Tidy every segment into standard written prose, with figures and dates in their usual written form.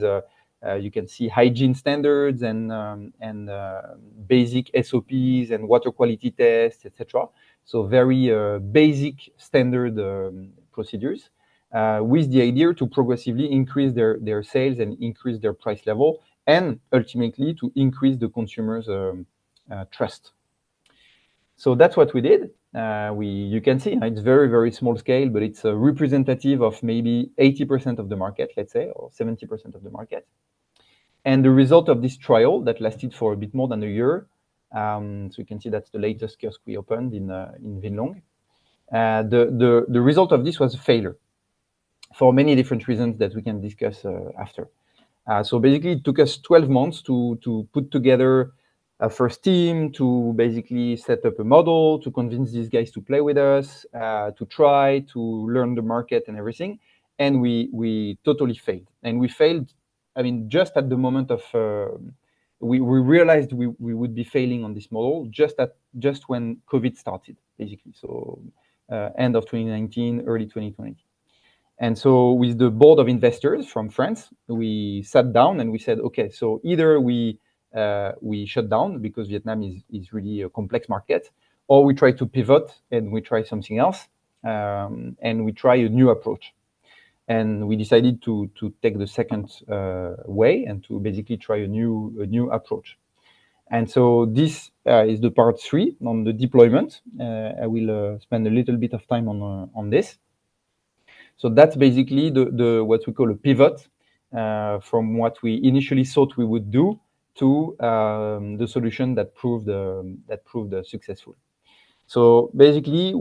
you can see hygiene standards and basic SOPs and water quality tests, etc. So very basic standard procedures, with the idea to progressively increase their sales and increase their price level, and ultimately to increase the consumers' trust. So that's what we did. You can see it's very, very small scale, but it's representative of maybe 80% of the market, let's say, or 70% of the market. And the result of this trial that lasted for a bit more than a year, so you can see that's the latest kiosk we opened in Vinlong. The result of this was a failure for many different reasons that we can discuss after. So basically, it took us 12 months to put together a first team, to basically set up a model, to convince these guys to play with us, to try to learn the market and everything. And we totally failed. And we failed, I mean, just at the moment of, we realized we would be failing on this model just when COVID started, basically. So end of 2019, early 2020. And so with the board of investors from France, we sat down and we said, okay, so either we shut down because Vietnam is really a complex market, or we try to pivot and we try something else, and we try a new approach. And we decided to take the second way and to basically try a new approach. And so this is the part 3 on the deployment. I will spend a little bit of time on this. So that's basically the what we call a pivot from what we initially thought we would do to the solution that proved successful. So basically,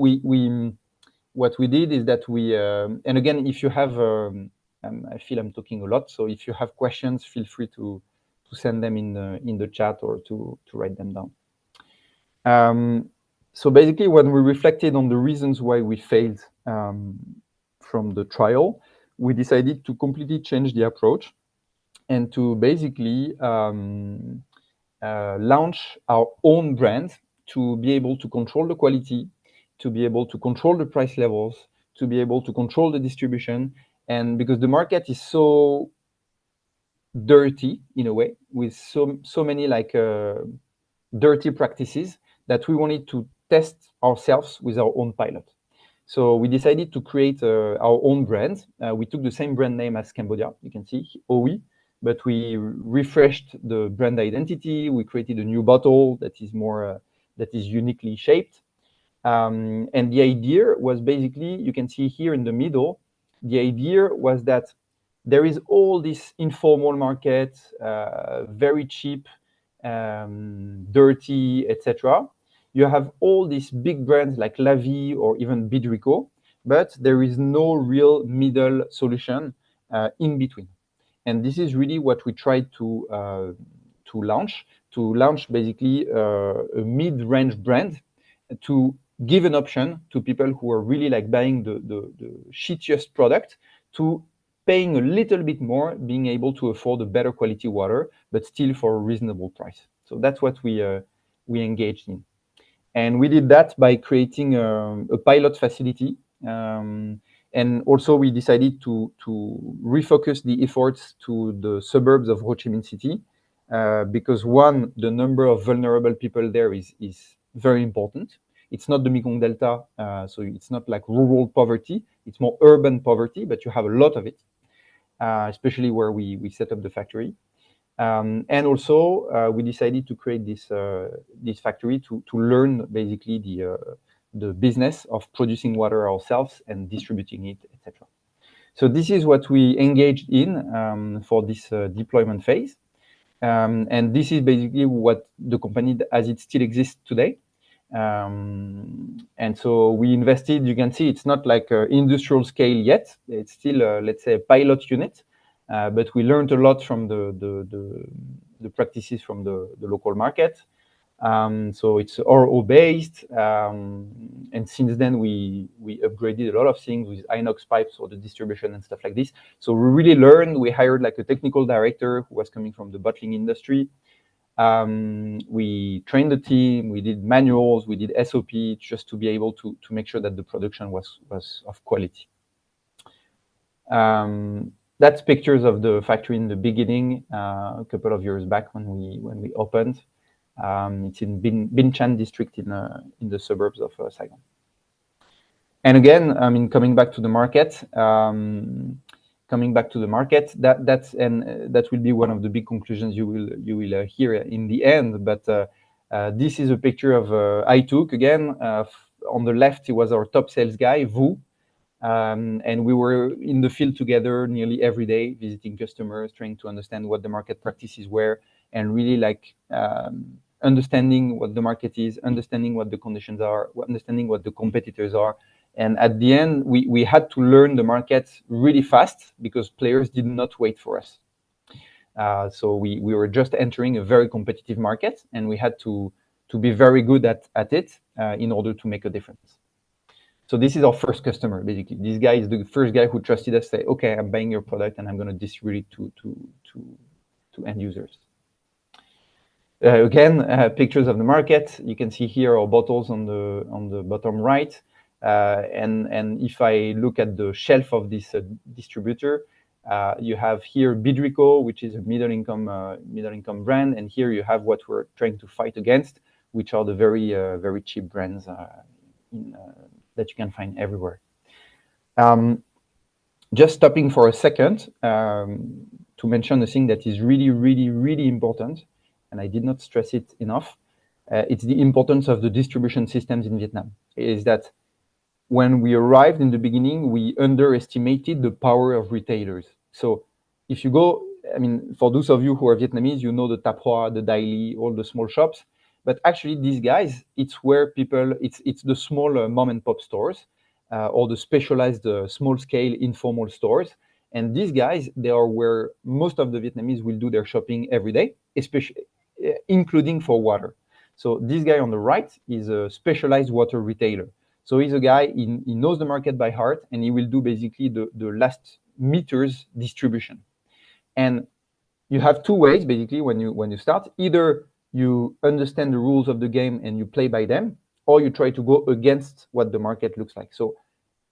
what we did is that we and again, if you have I feel I'm talking a lot, so if you have questions, feel free to send them in the chat or to write them down. So basically, when we reflected on the reasons why we failed from the trial, we decided to completely change the approach and to basically launch our own brand, to be able to control the quality, to be able to control the price levels, to be able to control the distribution. And because the market is so dirty in a way, with so many like dirty practices, that we wanted to test ourselves with our own pilot. So we decided to create our own brand. We took the same brand name as Cambodia, you can see, OE, but we refreshed the brand identity. We created a new bottle that is more, that is uniquely shaped. And the idea was basically, you can see here in the middle, the idea was that there is all this informal market, very cheap, dirty, etc. You have all these big brands like La Vie or even Bidrico, but there is no real middle solution in between. And this is really what we tried to launch basically a mid-range brand, to give an option to people who are really like buying the shittiest product, to paying a little bit more, being able to afford a better quality water, but still for a reasonable price. So that's what we engaged in. And we did that by creating a pilot facility. And also we decided to refocus the efforts to the suburbs of Ho Chi Minh City, because one, the number of vulnerable people there is very important. It's not the Mekong Delta, so it's not like rural poverty, it's more urban poverty, but you have a lot of it, especially where we set up the factory. And also, we decided to create this factory to learn basically the business of producing water ourselves and distributing it, etc. So this is what we engaged in for this deployment phase. And this is basically what the company as it still exists today. And so we invested, you can see it's not like industrial scale yet. It's still, let's say, a pilot unit. But we learned a lot from the practices from the local market. So it's RO based, and since then we upgraded a lot of things with inox pipes for the distribution and stuff like this. So we really learned. We hired like a technical director who was coming from the bottling industry. We trained the team. We did manuals. We did SOP just to be able to make sure that the production was of quality. That's pictures of the factory in the beginning, a couple of years back when we opened. It's in Binchan district in the suburbs of Saigon. And again, I mean, coming back to the market, that will be one of the big conclusions you will hear in the end. But this is a picture of I took again. On the left, he was our top sales guy, Vu. And we were in the field together nearly every day, visiting customers, trying to understand what the market practices were, and really like understanding what the market is, understanding what the conditions are, understanding what the competitors are. And at the end, we had to learn the market really fast because players did not wait for us. So we were just entering a very competitive market, and we had to be very good at it in order to make a difference. So this is our first customer, basically. This guy is the first guy who trusted us, say, okay, I'm buying your product and I'm going to distribute it to end users. Again, pictures of the market. You can see here our bottles on the bottom right. And if I look at the shelf of this distributor, you have here Bidrico, which is a middle income brand, and here you have what we're trying to fight against, which are the very cheap brands that you can find everywhere. Just stopping for a second to mention a thing that is really important, and I did not stress it enough. It's the importance of the distribution systems in Vietnam. Is that when we arrived in the beginning, we underestimated the power of retailers. So if you go, I mean, for those of you who are Vietnamese, you know the Tap Hoa, the Dai Li, all the small shops. But actually, these guys, it's where people, it's the small mom and pop stores or the specialized small scale informal stores. And these guys, they are where most of the Vietnamese will do their shopping every day, especially including for water. So this guy on the right is a specialized water retailer. So he's a guy, he knows the market by heart, and he will do basically the last meters distribution. And you have two ways, basically, when you start. Either you understand the rules of the game and you play by them, or you try to go against what the market looks like. So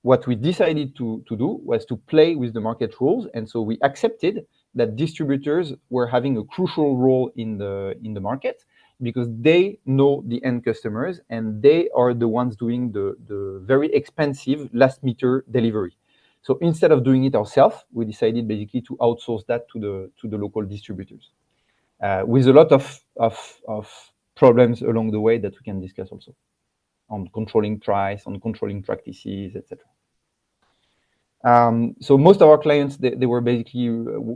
what we decided to do was to play with the market rules. And so we accepted that distributors were having a crucial role in the market because they know the end customers and they are the ones doing the very expensive last meter delivery. So instead of doing it ourselves, we decided basically to outsource that to the local distributors, with a lot of problems along the way that we can discuss also on controlling price, on controlling practices, etc. So most of our clients, they were basically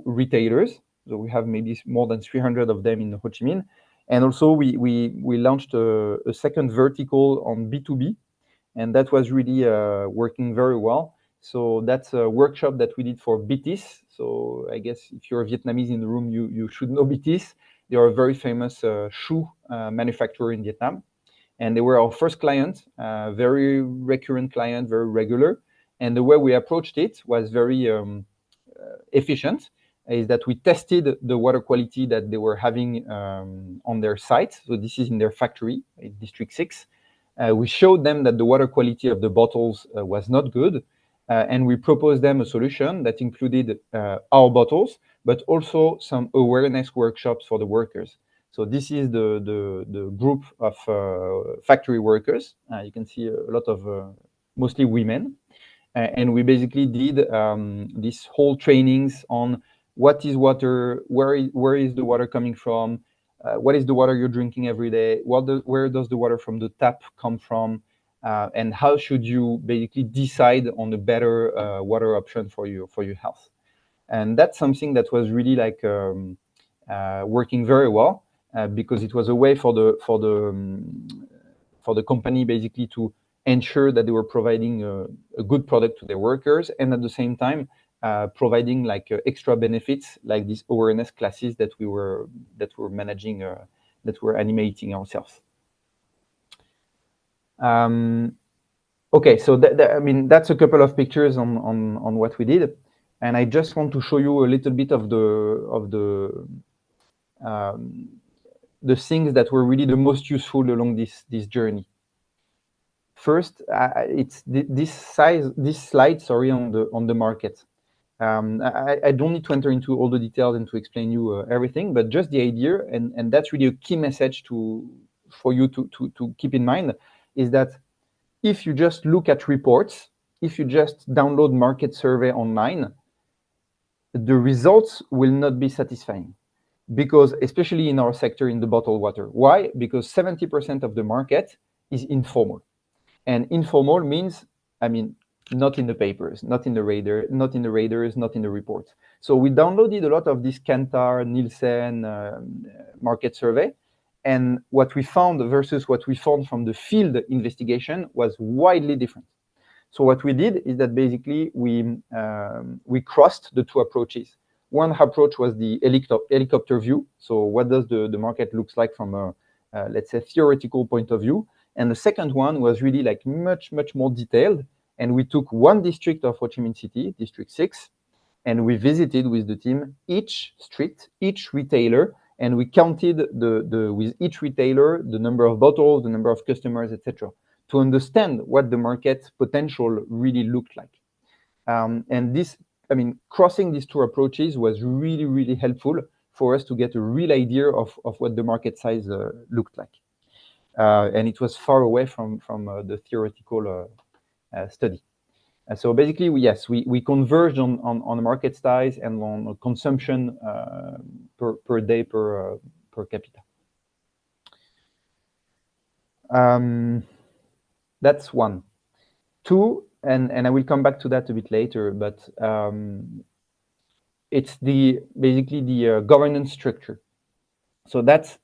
retailers. So we have maybe more than 300 of them in Ho Chi Minh. And also we launched a second vertical on B2B, and that was really working very well. So that's a workshop that we did for BTS. So I guess if you're a Vietnamese in the room, you should know BTS. They are a very famous shoe manufacturer in Vietnam. And they were our first client, very recurrent client, very regular. And the way we approached it was very efficient, is that we tested the water quality that they were having on their site. So this is in their factory in District 6. We showed them that the water quality of the bottles was not good. And we proposed them a solution that included our bottles, but also some awareness workshops for the workers. So this is the group of factory workers. You can see a lot of mostly women. And we basically did this whole trainings on what is water, where is the water coming from, what is the water you're drinking every day, where does the water from the tap come from, and how should you basically decide on a better water option for your health. And that's something that was really like working very well because it was a way for the company basically to ensure that they were providing a good product to their workers, and at the same time providing like extra benefits like these awareness classes that we were managing, that we're animating ourselves. Okay, so I mean that's a couple of pictures on what we did, and I just want to show you a little bit of the things that were really the most useful along this journey. First, it's this slide, sorry, on the market. I don't need to enter into all the details and to explain you everything, but just the idea, and that's really a key message for you to keep in mind, is that if you just look at reports, if you just download market survey online, the results will not be satisfying, because especially in our sector, in the bottled water. Why? Because 70% of the market is informal, and informal means, I mean, not in the papers, not in the radars, not in the reports. So we downloaded a lot of this Kantar, Nielsen market survey, and what we found versus what we found from the field investigation was widely different. So what we did is that basically we crossed the two approaches. One approach was the helicopter view. So what does the market looks like from a, let's say, theoretical point of view? And the second one was really like much more detailed. And we took one district of Ho Chi Minh City, District 6, and we visited with the team each street, each retailer, and we counted with each retailer the number of bottles, the number of customers, etc., to understand what the market potential really looked like. And this, I mean, crossing these two approaches was really helpful for us to get a real idea of what the market size looked like. And it was far away from the theoretical study. So basically, we converged on market size and on consumption per day per capita. That's one. Two, and I will come back to that a bit later, but it's basically the governance structure. So that's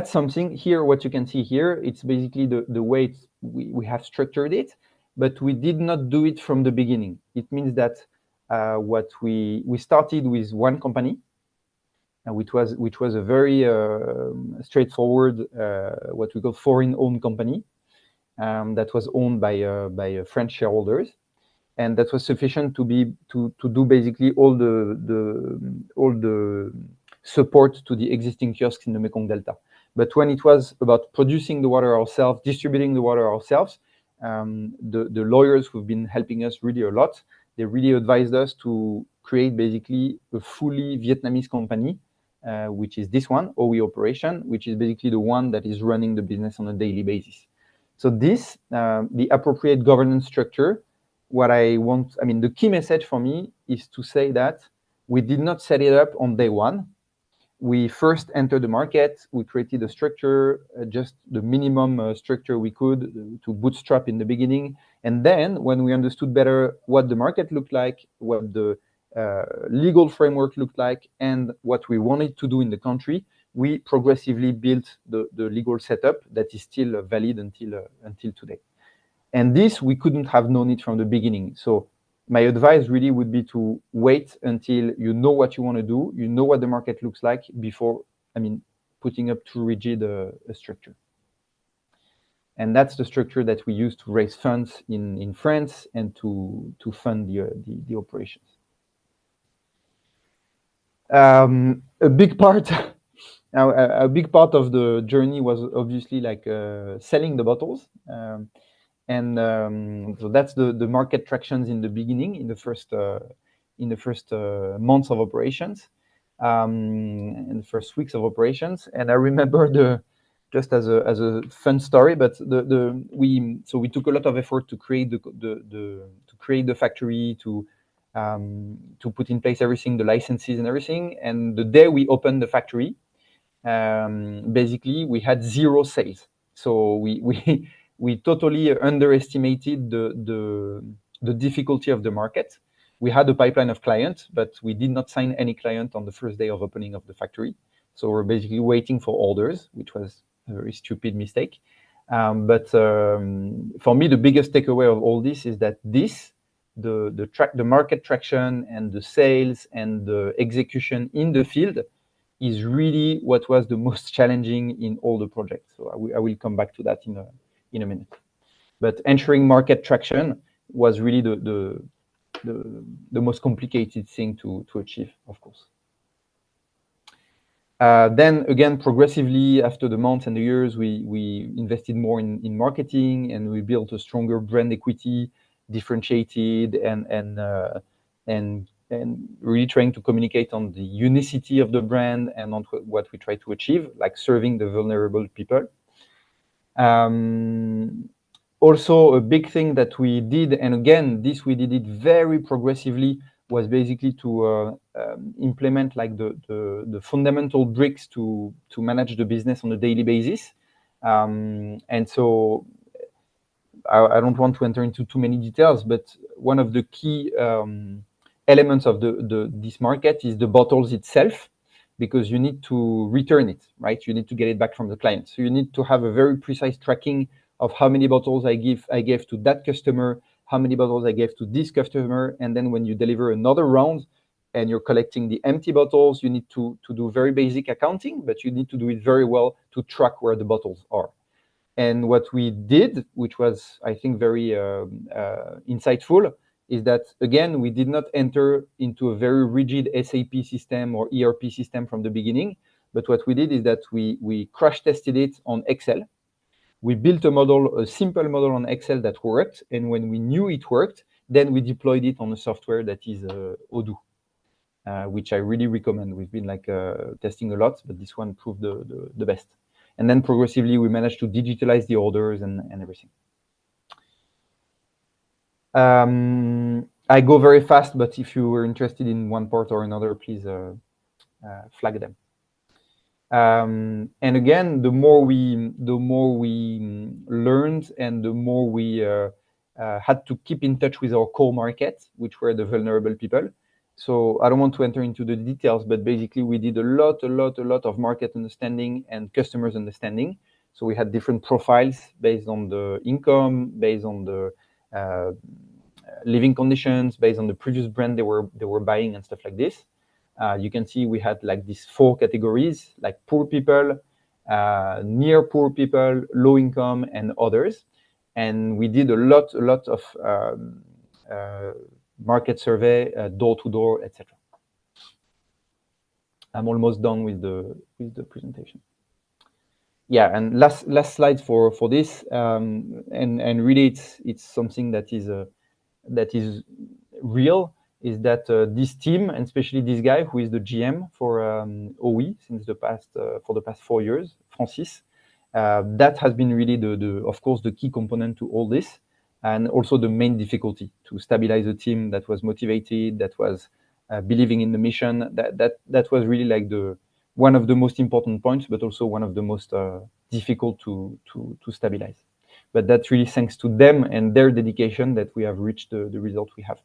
something here. What you can see here, it's basically the way we have structured it, but we did not do it from the beginning. It means that what we started with one company, which was a very straightforward, what we call foreign-owned company, that was owned by French shareholders, and that was sufficient to do basically all the support to the existing kiosks in the Mekong Delta. But when it was about producing the water ourselves, distributing the water ourselves, the lawyers who've been helping us really a lot, they really advised us to create basically a fully Vietnamese company, which is this one, OE Operation, which is basically the one that is running the business on a daily basis. So this, the appropriate governance structure, the key message for me is to say that we did not set it up on day one. We first entered the market, we created a structure, just the minimum structure we could to bootstrap in the beginning. And then when we understood better what the market looked like, what the legal framework looked like, and what we wanted to do in the country, we progressively built the legal setup that is still valid until today. And this, we couldn't have known it from the beginning. So my advice really would be to wait until you know what you want to do, you know what the market looks like before, putting up too rigid a structure. And that's the structure that we use to raise funds in France and to fund the operations. A big part of the journey was obviously like selling the bottles. So that's the market tractions in the beginning, in the first months of operations, in the first weeks of operations. And I remember just as a fun story, but we took a lot of effort to create the factory, to put in place everything, the licenses and everything. And the day we opened the factory, basically we had 0 sales. So we totally underestimated the difficulty of the market. We had a pipeline of clients, but we did not sign any client on the first day of opening of the factory. So we're basically waiting for orders, which was a very stupid mistake. But for me, the biggest takeaway of all this is that the market traction and the sales and the execution in the field is really what was the most challenging in all the projects. So I will come back to that in a minute. But ensuring market traction was really the most complicated thing to achieve, of course. Then again, progressively after the months and the years, we invested more in marketing, and we built a stronger brand equity, differentiated and really trying to communicate on the unicity of the brand and on what we try to achieve, like serving the vulnerable people. Also, a big thing that we did, and again, we did it very progressively, was basically to implement like the fundamental bricks to manage the business on a daily basis. And so I don't want to enter into too many details, but one of the key elements of this market is the bottles itself, because you need to return it, right? You need to get it back from the client. So you need to have a very precise tracking of how many bottles I gave to that customer, how many bottles I gave to this customer, and then when you deliver another round and you're collecting the empty bottles, you need to do very basic accounting, but you need to do it very well to track where the bottles are. And what we did, which was, I think, very insightful, is that, again, we did not enter into a very rigid SAP system or ERP system from the beginning. But what we did is that we crash tested it on Excel. We built a simple model on Excel that worked. And when we knew it worked, then we deployed it on a software that is Odoo, which I really recommend. We've been testing a lot, but this one proved the best. And then progressively, we managed to digitalize the orders and everything. I go very fast, but if you were interested in one part or another, please flag them. And again, the more we learned, and the more we had to keep in touch with our core market, which were the vulnerable people. So I don't want to enter into the details, but basically we did a lot of market understanding and customers understanding. So we had different profiles based on the income, based on the living conditions, based on the previous brand they were buying and stuff like this. You can see we had like these 4 categories, like poor people, near poor people, low income, and others. And we did a lot of market survey, door to door, etc. I'm almost done with the presentation. Yeah, and last slide for this, and really it's something that is real, is that this team, and especially this guy who is the GM for OE since for the past 4 years, Francis, that has been really of course the key component to all this, and also the main difficulty to stabilize a team that was motivated, that was believing in the mission. That was really like one of the most important points, but also one of the most difficult to stabilize. But that's really thanks to them and their dedication that we have reached the result we have.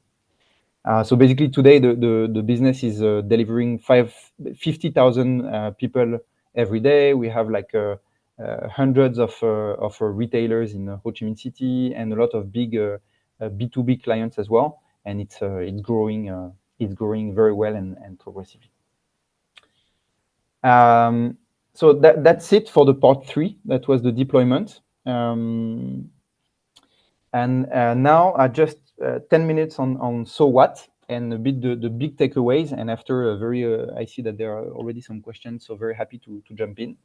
So basically today the business is delivering 50,000 people every day. We have like hundreds of retailers in Ho Chi Minh City, and a lot of big B2B clients as well. And it's growing very well and progressively. So that's it for the part 3. That was the deployment. And now I just 10 minutes on so what, and a bit the big takeaways. And after I see that there are already some questions, so very happy to jump in.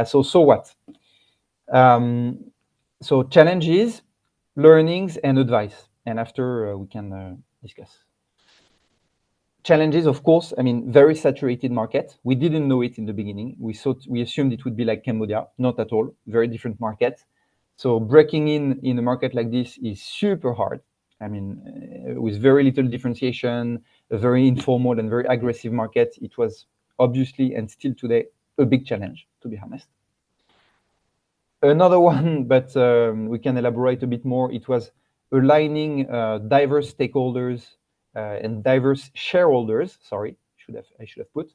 So what? So challenges, learnings, and advice. And after we can discuss. Challenges, of course, I mean, very saturated market. We didn't know it in the beginning. We assumed it would be like Cambodia. Not at all. Very different market. So breaking in a market like this is super hard. I mean, with very little differentiation, a very informal and very aggressive market, it was obviously, and still today, a big challenge, to be honest. Another one, but we can elaborate a bit more. It was aligning diverse stakeholders and diverse shareholders. Sorry, I should have put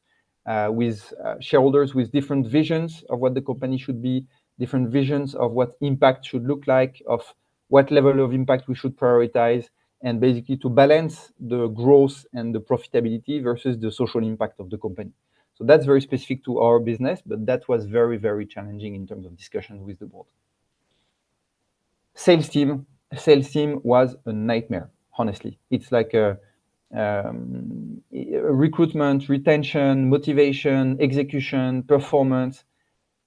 with shareholders with different visions of what the company should be, different visions of what impact should look like, of what level of impact we should prioritize, and basically to balance the growth and the profitability versus the social impact of the company. So that's very specific to our business, but that was very, very challenging in terms of discussion with the board. Sales team was a nightmare, honestly. It's like recruitment, retention, motivation, execution, performance.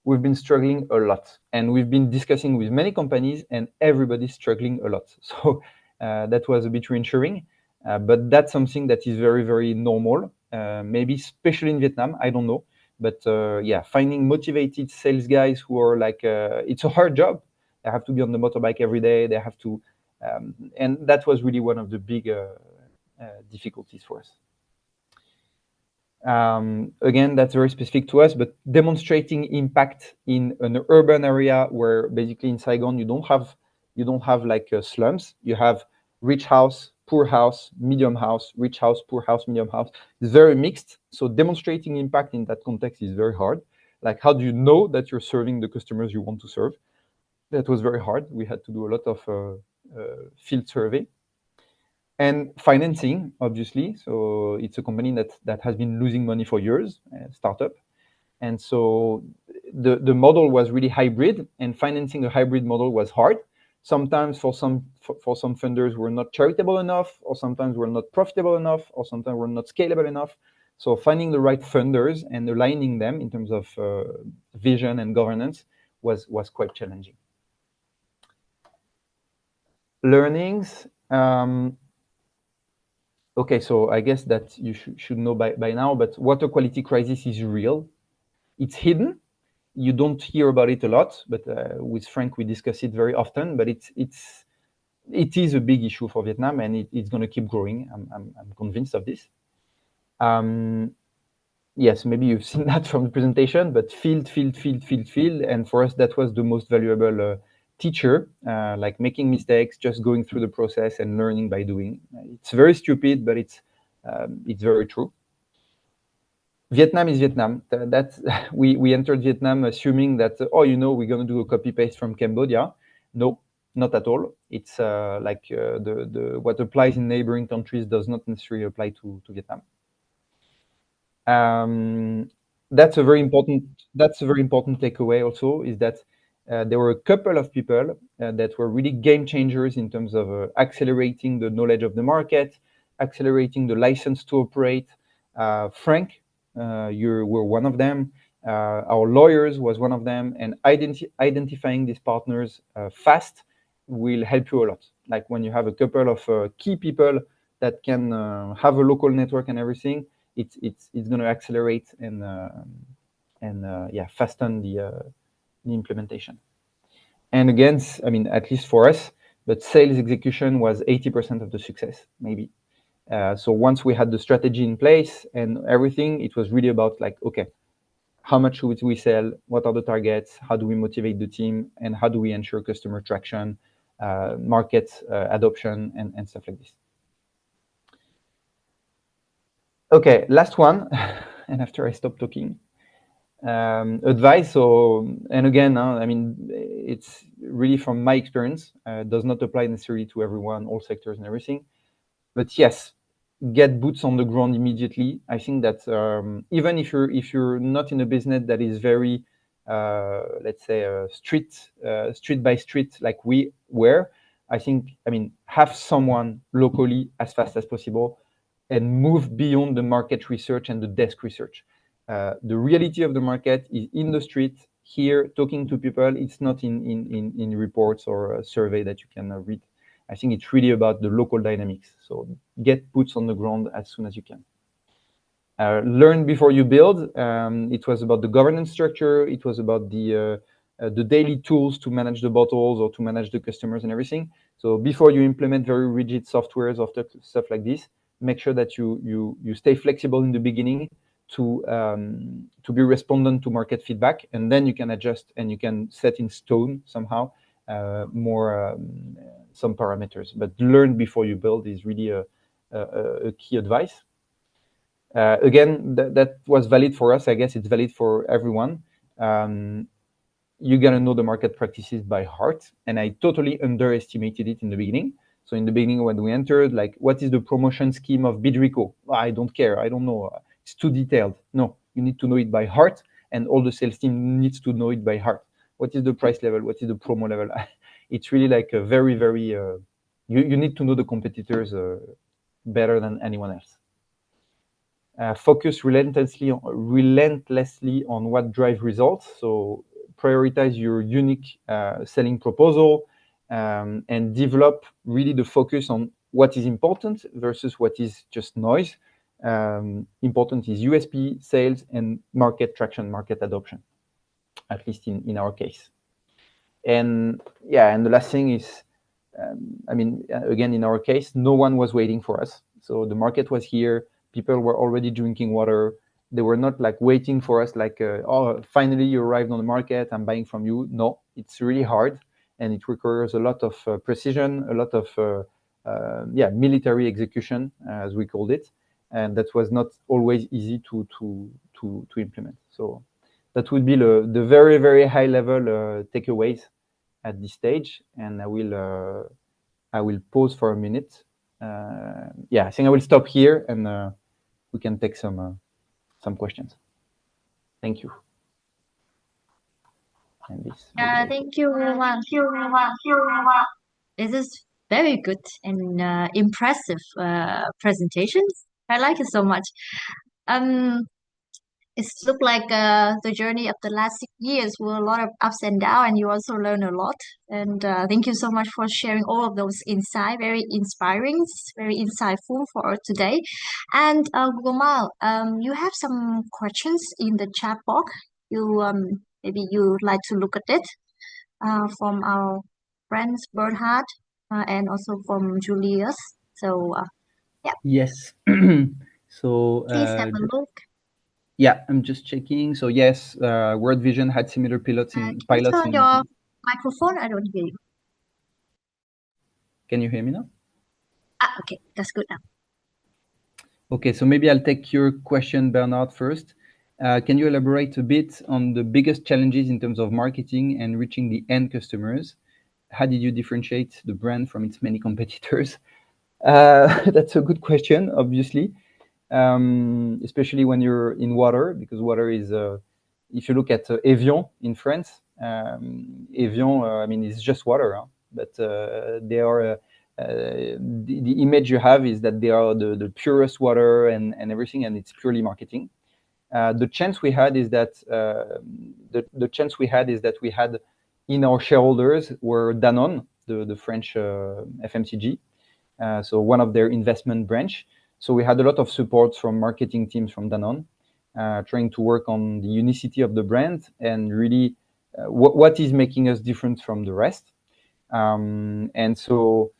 We've been struggling a lot, and we've been discussing with many companies, and everybody's struggling a lot. So that was a bit reassuring. But that's something that is very, very normal, maybe especially in Vietnam, I don't know. But yeah, finding motivated sales guys who are like, it's a hard job. They have to be on the motorbike every day. They have to, and that was really one of the big difficulties for us. Again, that's very specific to us, but demonstrating impact in an urban area where basically in Saigon you don't have like slums. You have rich house, poor house, medium house, rich house, poor house, medium house. It's very mixed. So demonstrating impact in that context is very hard. Like, how do you know that you're serving the customers you want to serve? That was very hard. We had to do a lot of field survey. And financing, obviously. So it's a company that has been losing money for years, startup. And so the model was really hybrid, and financing a hybrid model was hard. Sometimes for some funders were not charitable enough, or sometimes were not profitable enough, or sometimes were not scalable enough. So finding the right funders and aligning them in terms of vision and governance was quite challenging. Learnings. Okay, so I guess that you should know by now, but water quality crisis is real. It's hidden. You don't hear about it a lot, but with Frank we discuss it very often. But it is a big issue for Vietnam, and it's going to keep growing. I'm convinced of this. Yes, maybe you've seen that from the presentation, but field, and for us that was the most valuable teacher, like making mistakes, just going through the process and learning by doing. It's very stupid, but it's very true. Vietnam is Vietnam. We entered Vietnam assuming that we're going to do a copy paste from Cambodia. No, not at all. It's like the what applies in neighboring countries does not necessarily apply to Vietnam. That's a very important takeaway also, is that there were a couple of people that were really game changers in terms of accelerating the knowledge of the market, accelerating the license to operate. Frank, you were one of them. Our lawyers was one of them, and identifying these partners fast will help you a lot. Like when you have a couple of key people that can have a local network and everything, it's going to accelerate and fasten the implementation. And again, I mean, at least for us, but sales execution was 80% of the success, maybe. So once we had the strategy in place and everything, it was really about like, okay, how much should we sell? What are the targets? How do we motivate the team? And how do we ensure customer traction, market adoption, and stuff like this? Okay, last one, and after I stop talking. Advice. So, and again, I mean, it's really from my experience. Does not apply necessarily to everyone, all sectors, and everything. But yes, get boots on the ground immediately. I think that even if you're not in a business that is very, let's say, street by street like we were, I mean, have someone locally as fast as possible, and move beyond the market research and the desk research. The reality of the market is in the street, here, talking to people. It's not in reports or a survey that you can read. I think it's really about the local dynamics. So get boots on the ground as soon as you can. Learn before you build. It was about the governance structure. It was about the daily tools to manage the bottles or to manage the customers and everything. So before you implement very rigid softwares or stuff like this, make sure that you stay flexible in the beginning to be respondent to market feedback, and then you can adjust and you can set in stone somehow more some parameters. But learn before you build is really a key advice. Again, that was valid for us. I guess it's valid for everyone. You gotta know the market practices by heart, and I totally underestimated it in the beginning. So in the beginning, when we entered, like, what is the promotion scheme of Bidrico? I don't care. I don't know. It's too detailed. No, you need to know it by heart, and all the sales team needs to know it by heart. What is the price level? What is the promo level? It's really like a very, very. You need to know the competitors better than anyone else. Focus relentlessly on what drives results. So prioritize your unique selling proposal, and develop really the focus on what is important versus what is just noise. Important is USP, sales, and market traction, market adoption, at least in our case. And yeah, and the last thing is, I mean, again, in our case, no one was waiting for us. So the market was here. People were already drinking water. They were not like waiting for us, like, oh, finally you arrived on the market, I'm buying from you. No, it's really hard, and it requires a lot of precision, a lot of military execution, as we called it, and that was not always easy to implement. So that would be the very, very high level takeaways at this stage, and I will pause for a minute. I think I will stop here, and we can take some questions. Thank you. And this. Thank you, Roman. This is very good and impressive presentations. I like it so much. It's looked like the journey of the last 6 years were a lot of ups and downs, and you also learn a lot. And thank you so much for sharing all of those insights. Very inspiring, very insightful for today. And Gomal, you have some questions in the chat box. You maybe you'd like to look at it from our friends Bernhard and also from Julius. So yeah. Yes. So please have a look. Yeah, I'm just checking. So yes, World Vision had similar pilots in turn your microphone. I don't hear you. Can you hear me now? Okay, that's good now. Okay, so maybe I'll take your question, Bernard, first. Can you elaborate a bit on the biggest challenges in terms of marketing and reaching the end customers? How did you differentiate the brand from its many competitors? That's a good question, obviously, especially when you're in water, because water is, if you look at Evian in France, Evian, I mean, it's just water, huh? But they are, the image you have is that they are the purest water and everything, and it's purely marketing. The chance we had is that we had in our shareholders were Danone, the French FMCG, so one of their investment branch. So we had a lot of support from marketing teams from Danone, trying to work on the unicity of the brand and really what is making us different from the rest. And so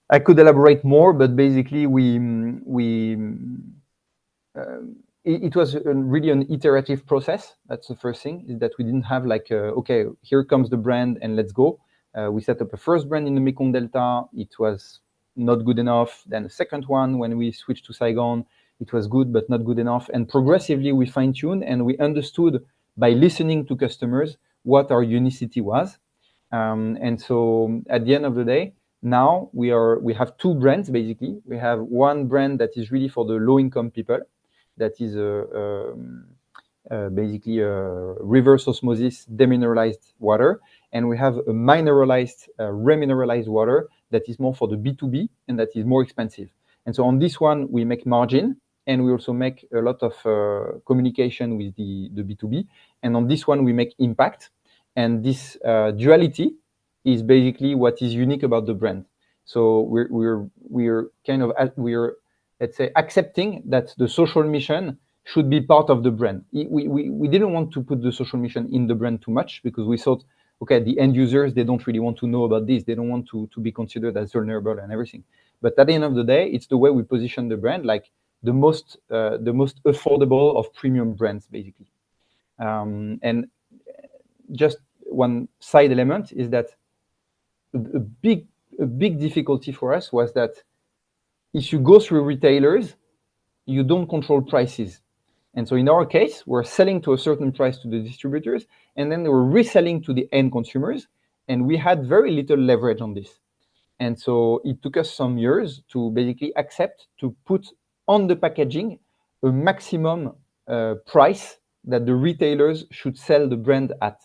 I could elaborate more, but basically it was really an iterative process. That's the first thing, is that we didn't have like, okay, here comes the brand and let's go. We set up a first brand in the Mekong Delta. It was not good enough. Then the second one, when we switched to Saigon, it was good, but not good enough. And progressively we fine-tuned and we understood by listening to customers what our unicity was. And so at the end of the day, now we have two brands, basically. We have one brand that is really for the low-income people, that is basically a reverse osmosis demineralized water. And we have a mineralized, remineralized water that is more for the B2B and that is more expensive. And so on this one, we make margin, and we also make a lot of communication with the B2B. And on this one, we make impact. And this duality is basically what is unique about the brand. So we're let's say accepting that the social mission should be part of the brand. We didn't want to put the social mission in the brand too much, because we thought, okay, the end users, they don't really want to know about this. They don't want to be considered as vulnerable and everything. But at the end of the day, it's the way we position the brand, like the most affordable of premium brands, basically. And just one side element is that a big difficulty for us was that if you go through retailers, you don't control prices. And so in our case, we're selling to a certain price to the distributors, and then they were reselling to the end consumers, and we had very little leverage on this. And so it took us some years to basically accept to put on the packaging a maximum price that the retailers should sell the brand at.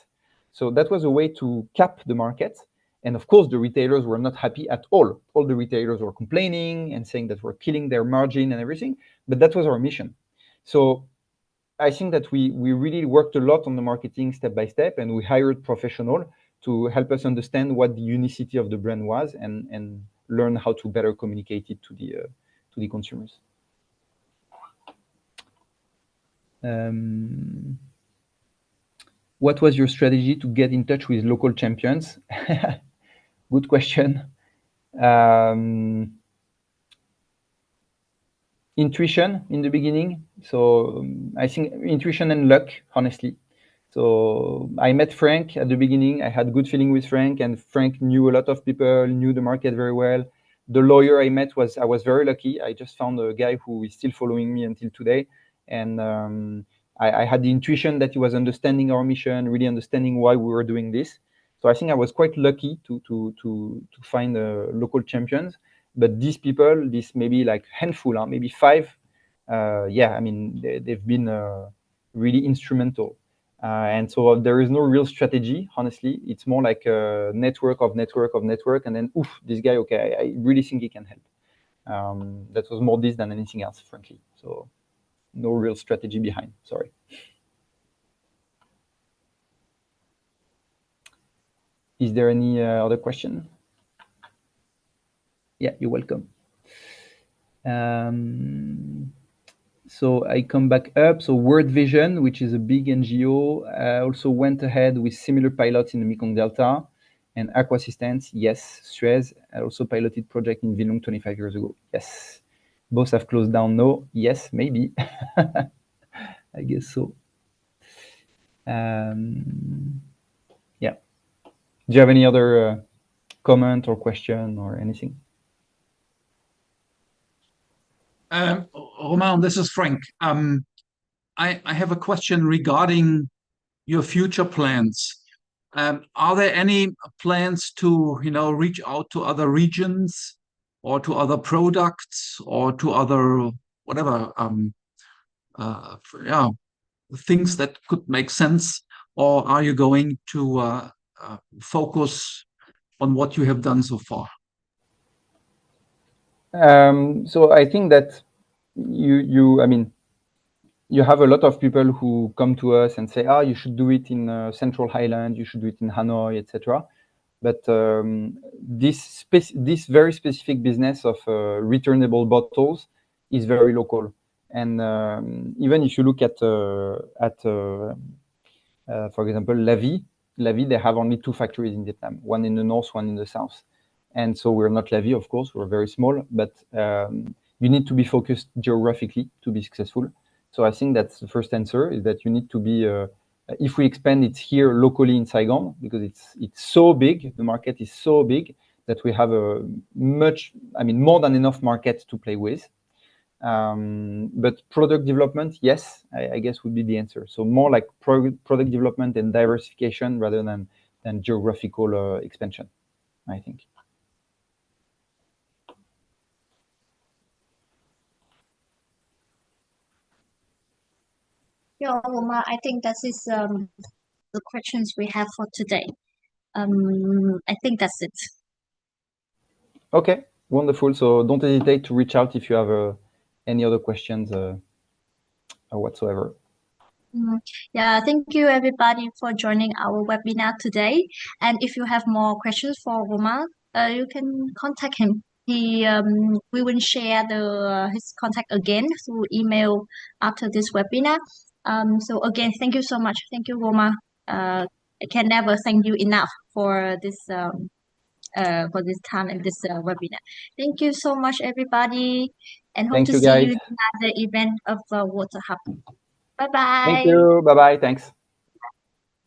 So that was a way to cap the market. And of course, the retailers were not happy at all. All the retailers were complaining and saying that we're killing their margin and everything, but that was our mission. So I think that we really worked a lot on the marketing step by step, and we hired professionals to help us understand what the unicity of the brand was and learn how to better communicate it to the consumers. What was your strategy to get in touch with local champions? Good question. Intuition in the beginning. So I think intuition and luck, honestly. So I met Frank at the beginning. I had good feeling with Frank, and Frank knew a lot of people, knew the market very well. The lawyer I met I was very lucky. I just found a guy who is still following me until today. And I had the intuition that he was understanding our mission, really understanding why we were doing this. So I think I was quite lucky to find local champions. But these people, this maybe like handful, maybe 5, yeah, I mean, they've been really instrumental. And so there is no real strategy, honestly. It's more like a network, and then, oof, this guy, okay, I really think he can help. That was more this than anything else, frankly. So no real strategy behind, sorry. Is there any other question? Yeah, you're welcome. So I come back up. So World Vision, which is a big NGO, also went ahead with similar pilots in the Mekong Delta. And Aquasistence, yes. Suez also piloted project in Vinong 25 years ago. Yes. Both have closed down. No. Yes, maybe. I guess so. Yeah. Do you have any other comment or question or anything? Romain, this is Frank. I have a question regarding your future plans. Are there any plans to, reach out to other regions or to other products or to other whatever, things that could make sense? Or are you going to focus on what you have done so far? So I think that you have a lot of people who come to us and say, you should do it in Central Highland, you should do it in Hanoi, etc. But this very specific business of returnable bottles is very local. And even if you look at for example, La Vie, they have only 2 factories in Vietnam, one in the north, one in the south. And so we're not La Vie, of course, we're very small, but you need to be focused geographically to be successful. So I think that's the first answer, is that you need to be, if we expand it here locally in Saigon, because it's so big, the market is so big that we have more than enough market to play with. But product development, yes, I guess would be the answer. So more like product development and diversification rather than geographical expansion, I think. Yeah, Romain, I think that is the questions we have for today. I think that's it. Okay, wonderful. So don't hesitate to reach out if you have any other questions or whatsoever. Yeah, thank you everybody for joining our webinar today. And if you have more questions for Romain, you can contact him. We will share his contact again through email after this webinar. So again, thank you so much. Thank you, Romain. I can never thank you enough for this time and this webinar. Thank you so much, everybody, and hope to see you in another event of Water Hub. Bye bye. Thank you. Bye bye. Thanks.